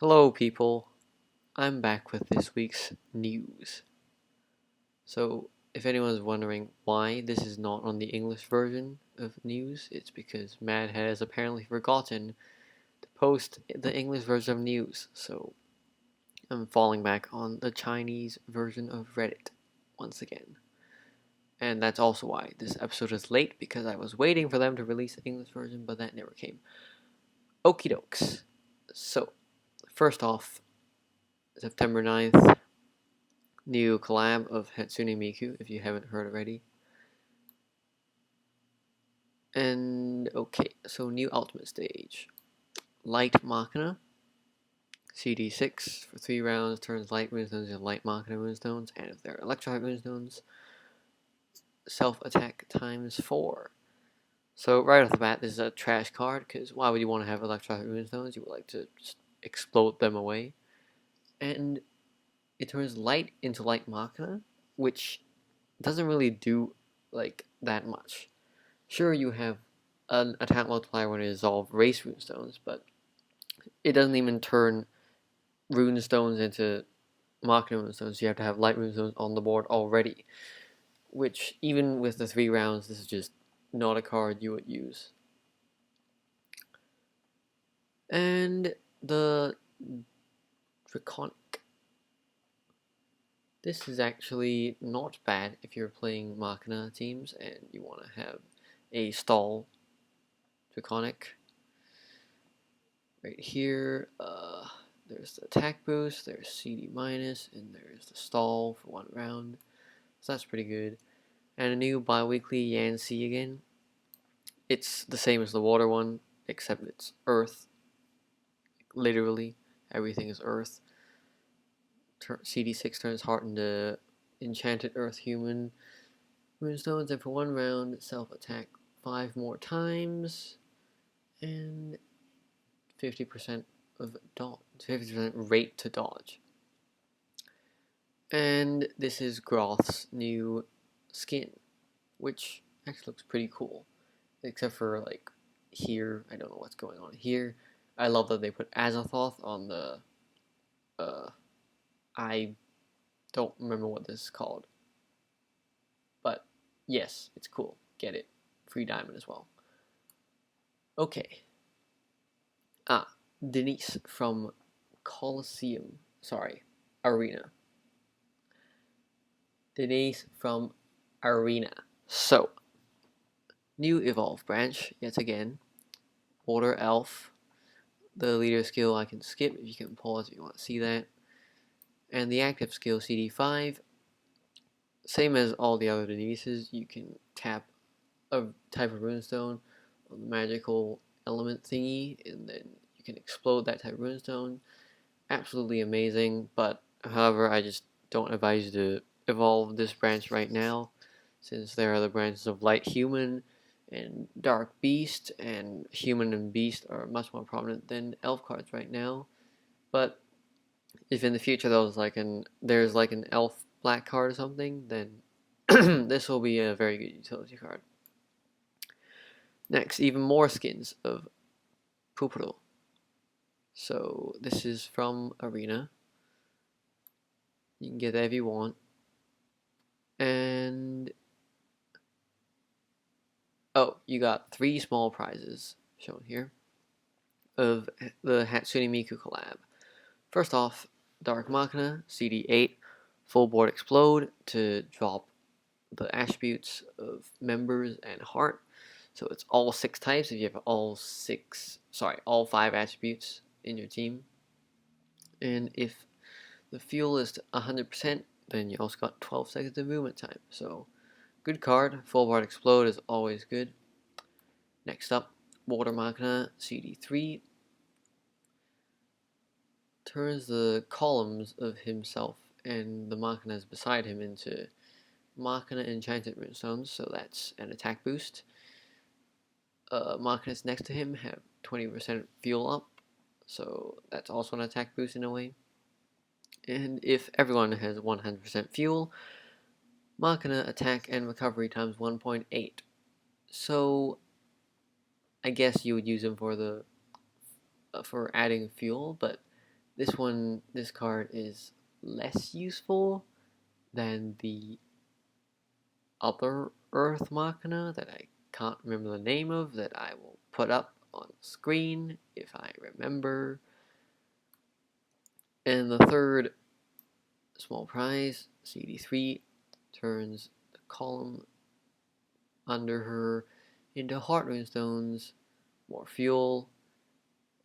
Hello, people. I'm back with this week's news. So, if anyone's wondering why this is not on the English version of news, it's because Matt has apparently forgotten to post the English version of news. So, I'm falling back on the Chinese version of Reddit once again. And that's also why this episode is late, because I was waiting for them to release the English version, but that never came. Okie dokes. So, first off, September 9th, new collab of Hatsune Miku, if you haven't heard already. And okay, so new ultimate stage. Light Machina. CD6 for 3 rounds turns light runestones into light Machina runestones, and if they're electric runestones, self attack times 4. So right off the bat, this is a trash card, because why would you want to have electric runestones? You would like to just explode them away. And it turns light into light Machina, which doesn't really do like that much. Sure, you have an attack multiplier when it dissolves race runestones, but it doesn't even turn runestones into Machina runestones. You have to have light runestones on the board already, which even with the 3 rounds, this is just not a card you would use. And the Draconic. This is actually not bad if you're playing Machina teams and you want to have a stall Draconic. Right here, there's the attack boost, there's CD minus, and there's the stall for 1 round. So that's pretty good. And a new bi-weekly Yancy again. It's the same as the water one, except it's earth. Literally, everything is earth. CD6 turns heart into enchanted earth human runestones, and for 1 round, self-attack 5 more times, and 50% of dodge, 50% rate to dodge. And this is Groth's new skin, which actually looks pretty cool, except for like here. I don't know what's going on here. I love that they put Azathoth on the I don't remember what this is called, but yes, it's cool. Get it. Free diamond as well. Okay. Denise from Coliseum. Sorry, Arena. Denise from Arena. So, new evolve branch, yet again. Water Elf. The leader skill I can skip if you can pause if you want to see that. And the active skill CD5. Same as all the other Denises, you can tap a type of runestone on the magical element thingy, and then you can explode that type of runestone. Absolutely amazing, but however, I just don't advise you to evolve this branch right now, since there are the branches of Light Human and Dark Beast, and Human and Beast are much more prominent than Elf cards right now. But if in the future there's like an Elf black card or something, then this will be a very good utility card. Next, even more skins of Pupuro. So this is from Arena. You can get that if you want. And oh, you got 3 small prizes shown here of the Hatsune Miku collab. First off, Dark Machina, CD8, full board explode to drop the attributes of members and heart. So it's all 6 types if you have all 5 attributes in your team. And if the fuel is 100%, then you also got 12 seconds of movement time. So good card. Full board explode is always good. Next up, Water Machina CD3 turns the columns of himself and the Machinas beside him into Machina enchanted runestones, so that's an attack boost. Machinas next to him have 20% fuel up, so that's also an attack boost in a way. And if everyone has 100% fuel, Machina attack and recovery times 1.8. So I guess you would use them for adding fuel, but This card is less useful than the other Earth Machina that I can't remember the name of, that I will put up on screen if I remember. And the third small prize, CD3, turns the column under her into heart runestones, more fuel,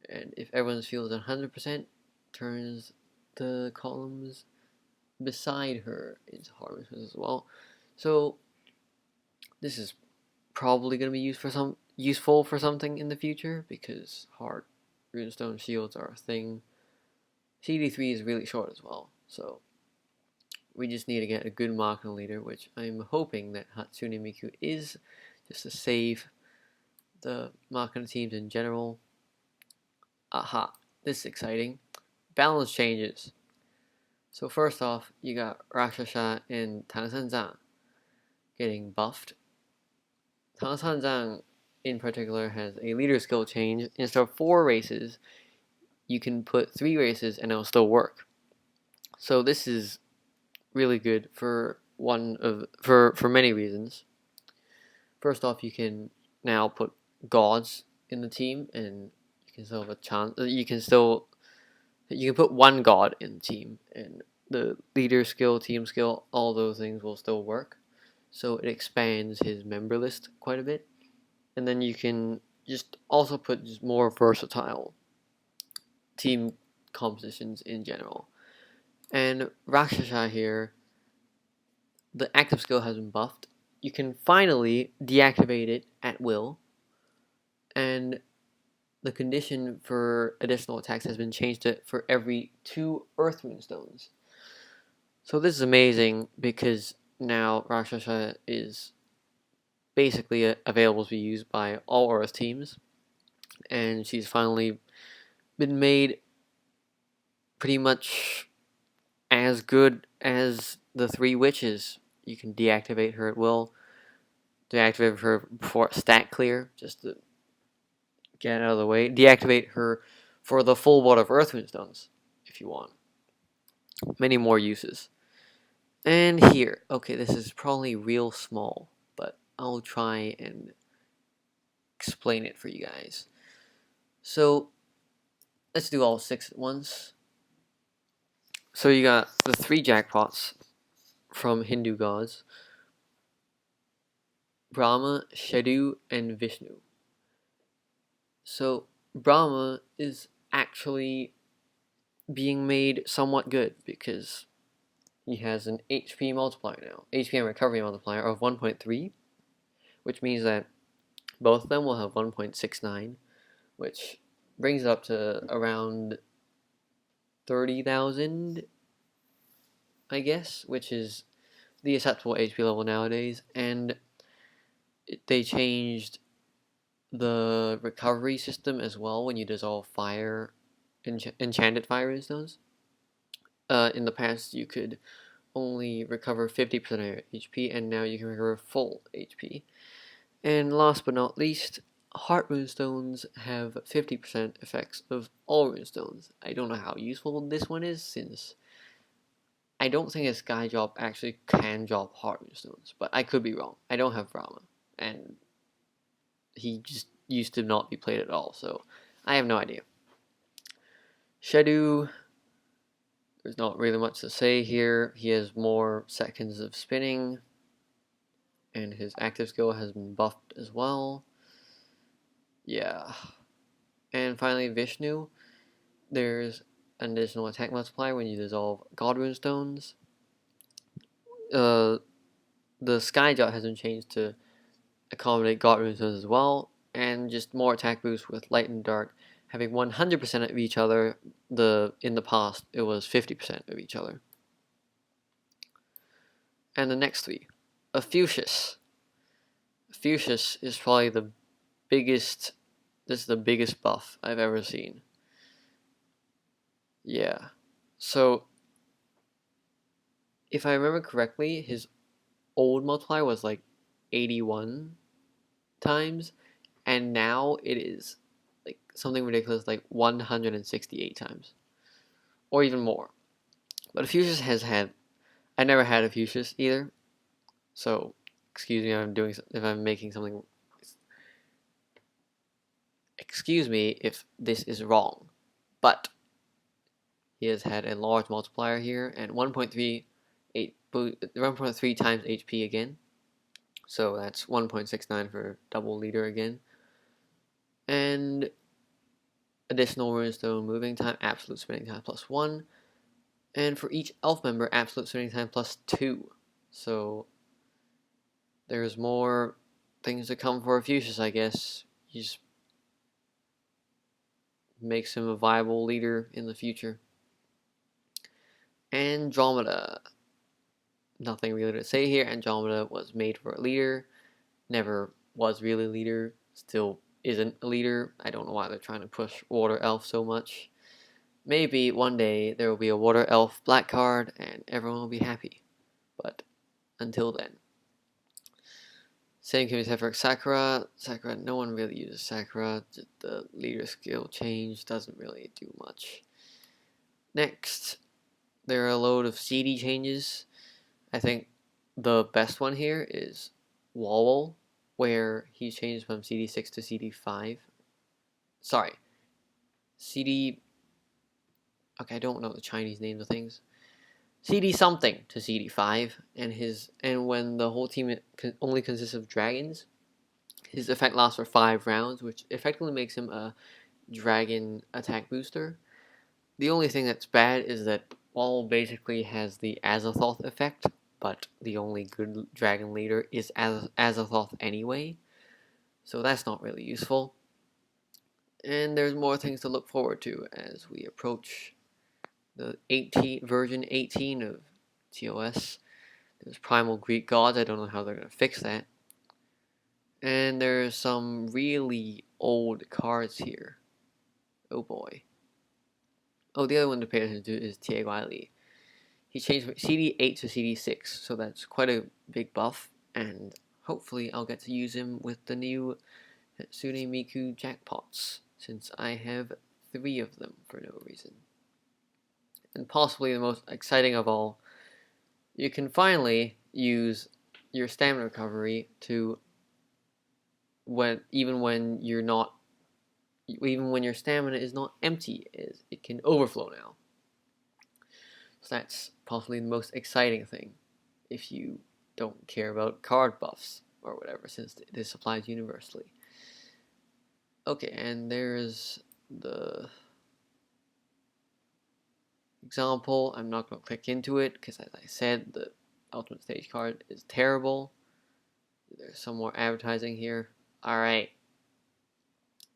and if everyone's fuel is 100%, turns the columns beside her into heart runestones as well. So this is probably going to be useful for something in the future, because heart runestone shields are a thing. CD3 is really short as well, so we just need to get a good Machina leader, which I'm hoping that Hatsune Miku is, just to save the Machina teams in general. Aha, this is exciting. Balance changes. So first off, you got Rakshasa and Tanasanzang getting buffed. Tanasanzang in particular has a leader skill change. Instead of 4 races, you can put 3 races and it'll still work. So this is really good for many reasons. First off, you can now put gods in the team, and you can still have a chance. You can put one god in the team, and the leader skill, team skill, all those things will still work. So it expands his member list quite a bit, and then you can just also put just more versatile team compositions in general. And Rakshasa here, the active skill has been buffed. You can finally deactivate it at will, and the condition for additional attacks has been changed to for every 2 Earth Runestones. So this is amazing, because now Rakshasa is basically available to be used by all Earth teams, and she's finally been made pretty much as good as the 3 witches. You can deactivate her at will, deactivate her before stat clear, just to get out of the way, deactivate her for the full Water of Earth Runestones if you want. Many more uses. And here, okay, this is probably real small, but I'll try and explain it for you guys. So let's do all 6 at once. So you got the 3 jackpots from Hindu gods: Brahma, Shadu, and Vishnu. So Brahma is actually being made somewhat good, because he has an HP multiplier now, HP and recovery multiplier of 1.3, which means that both of them will have 1.69, which brings it up to around 30,000, I guess, which is the acceptable HP level nowadays. And they changed the recovery system as well when you dissolve fire, enchanted fire runestones. In the past, you could only recover 50% of your HP, and now you can recover full HP. And last but not least, heart runestones have 50% effects of all runestones. I don't know how useful this one is, since I don't think a sky drop actually can drop heart runestones, but I could be wrong. I don't have Brahma, and he just used to not be played at all, so I have no idea. Shadu, there's not really much to say here. He has more seconds of spinning, and his active skill has been buffed as well. Yeah. And finally, Vishnu, there's an additional attack multiplier when you dissolve God Runestones. The Skyjot has been changed to accommodate God Runestones as well, and just more attack boost with Light and Dark having 100% of each other. In the past, it was 50% of each other. And the next 3, Ophiuchus. Ophiuchus is probably the biggest. This is the biggest buff I've ever seen. Yeah. So, if I remember correctly, his old multiplier was like 81 times, and now it is like something ridiculous, like 168 times. or even more. But a Fuchsius has had, I never had a Fuchsius either, so excuse me if I'm making something, excuse me if this is wrong, but he has had a large multiplier here and 1.3 times HP again, so that's 1.69 for double leader again, and additional runestone moving time, absolute spinning time +1, and for each elf member, absolute spinning time +2. So there's more things to come for Fuchsius, I guess. He just makes him a viable leader in the future. Andromeda. Nothing really to say here. Andromeda was made for a leader. Never was really a leader. Still isn't a leader. I don't know why they're trying to push Water Elf so much. Maybe one day there will be a Water Elf black card and everyone will be happy. But until then. Same can be said for Sakura. Sakura, no one really uses Sakura. The leader skill change doesn't really do much. Next, there are a load of CD changes. I think the best one here is Wawel, where he's changed from CD6 to CD5. Sorry, CD. Okay, I don't know the Chinese names of things. CD something to CD5, and when the whole team only consists of dragons, his effect lasts for 5 rounds, which effectively makes him a dragon attack booster. The only thing that's bad is that Wall basically has the Azathoth effect, but the only good dragon leader is Azathoth anyway, so that's not really useful. And there's more things to look forward to as we approach the version 18 of TOS. There's Primal Greek Gods, I don't know how they're going to fix that. And there's some really old cards here. Oh boy. Oh, the other one to pay attention to is Tia Wiley. He changed from CD8 to CD6, so that's quite a big buff, and hopefully I'll get to use him with the new Hatsune Miku jackpots, since I have 3 of them for no reason. And possibly the most exciting of all, you can finally use your stamina recovery to even when your stamina is not empty, it can overflow now. So that's possibly the most exciting thing if you don't care about card buffs or whatever, since this applies universally. Okay, and there's the example. I'm not going to click into it because, as I said, the ultimate stage card is terrible. There's some more advertising here. Alright.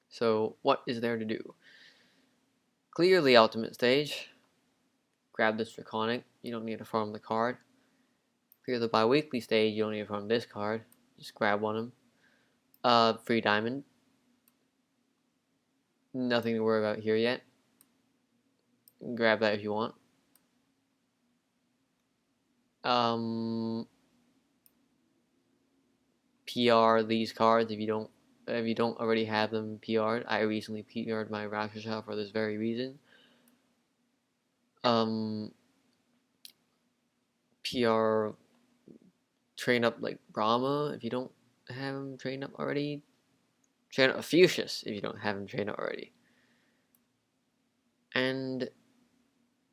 So, what is there to do? Clear the ultimate stage. Grab this Draconic. You don't need to farm the card. Clear the bi-weekly stage. You don't need to farm this card. Just grab one of them. Free diamond. Nothing to worry about here yet. Grab that if you want. PR these cards if you don't already have them PR'd. I recently PR'd my Rakshasa for this very reason. PR train up like Brahma if you don't have him trained up already. Train up Fuchsius if you don't have him trained up already. And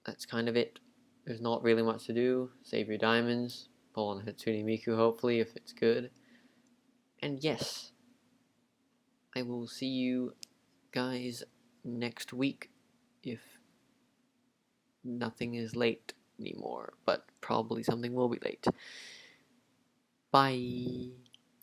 that's kind of it. There's not really much to do. Save your diamonds. Pull on Hatsune Miku hopefully if it's good. And yes, I will see you guys next week if nothing is late anymore, but probably something will be late. Bye.